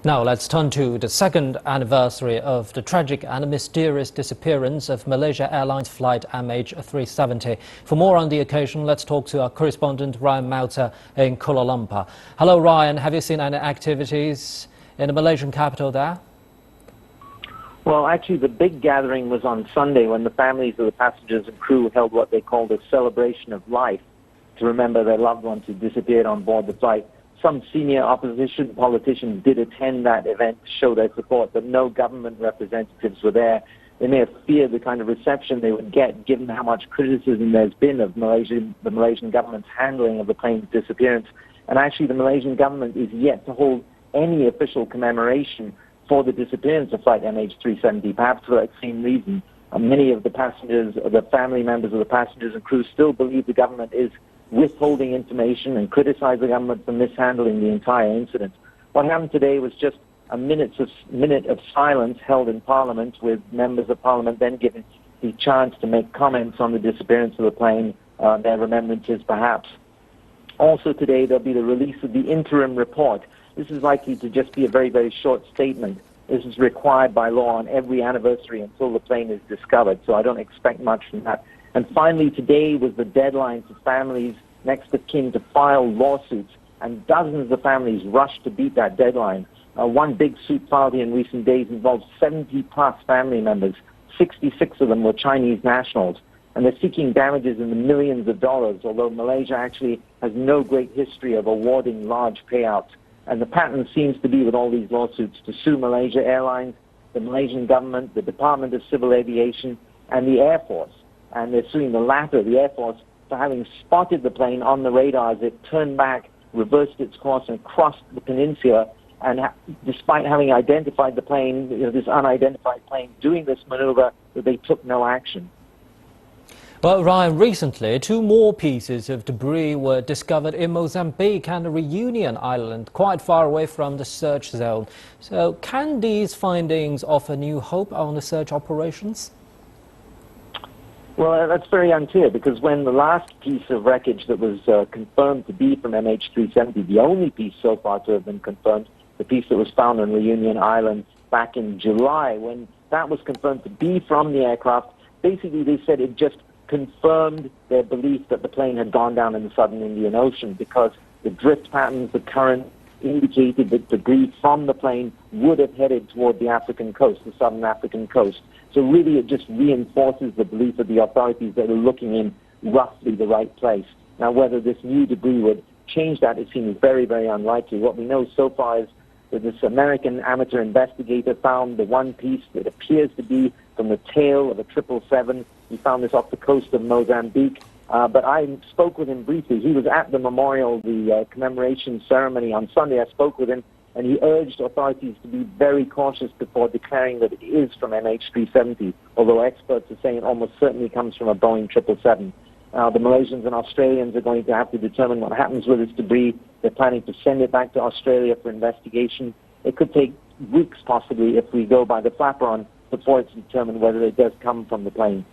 Now let's turn to the second anniversary of the tragic and mysterious disappearance of Malaysia Airlines flight MH370. For more on the occasion, let's talk to our correspondent Ryan Mouter in Kuala Lumpur. Hello Ryan, have you seen any activities in the Malaysian capital there? Well, actually the big gathering was on Sunday when the families of the passengers and crew held what they called a celebration of life to remember their loved ones who disappeared on board the flight. Some senior opposition politicians did attend that event to show their support, but no government representatives were there. They may have feared the kind of reception they would get, given how much criticism there's been of the Malaysian government's handling of the plane's disappearance. And actually, the Malaysian government is yet to hold any official commemoration for the disappearance of flight MH370, perhaps for that same reason. Many of the passengers, the family members of the passengers and crew still believe the government is withholding information and criticize the government for mishandling the entire incident. What happened today was just a minute of silence held in Parliament, with members of Parliament then given the chance to make comments on the disappearance of the plane, their remembrances perhaps. Also today there'll be the release of the interim report. This is likely to just be a very, very short statement. This is required by law on every anniversary until the plane is discovered, so I don't expect much from that. And finally, today was the deadline for families next of kin to file lawsuits, and dozens of families rushed to beat that deadline. One big suit filed here in recent days involved 70-plus family members. 66 of them were Chinese nationals, and they're seeking damages in the millions of dollars, although Malaysia actually has no great history of awarding large payouts. And the pattern seems to be, with all these lawsuits, to sue Malaysia Airlines, the Malaysian government, the Department of Civil Aviation, and the Air Force. And they're suing the latter, the Air Force, for having spotted the plane on the radar as it turned back, reversed its course, and crossed the peninsula. And despite having identified the plane, this unidentified plane, doing this maneuver, they took no action. Well, Ryan, recently, two more pieces of debris were discovered in Mozambique and Reunion Island, quite far away from the search zone. So can these findings offer new hope on the search operations? Well, that's very unclear, because when the last piece of wreckage that was confirmed to be from MH370, the only piece so far to have been confirmed, the piece that was found on Reunion Island back in July, when that was confirmed to be from the aircraft, basically they said it just confirmed their belief that the plane had gone down in the southern Indian Ocean, because the drift patterns, the current, indicated that debris from the plane would have headed toward the African coast, the southern African coast. So really it just reinforces the belief of the authorities that are looking in roughly the right place. Now, whether this new debris would change that, it seems very, very unlikely. What we know so far is that this American amateur investigator found the one piece that appears to be from the tail of a 777. He found this off the coast of Mozambique. But I spoke with him briefly. He was at the memorial, the commemoration ceremony on Sunday. I spoke with him, and he urged authorities to be very cautious before declaring that it is from MH370, although experts are saying it almost certainly comes from a Boeing 777. The Malaysians and Australians are going to have to determine what happens with this debris. They're planning to send it back to Australia for investigation. It could take weeks, possibly, if we go by the flapper before it's determined whether it does come from the plane.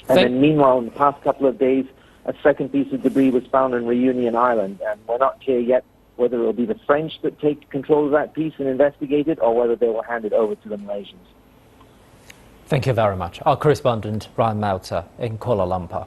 And then meanwhile, in the past couple of days, a second piece of debris was found in Reunion Island, and we're not clear yet whether it will be the French that take control of that piece and investigate it, or whether they will hand it over to the Malaysians. Thank you very much. Our correspondent Ryan Mouter in Kuala Lumpur.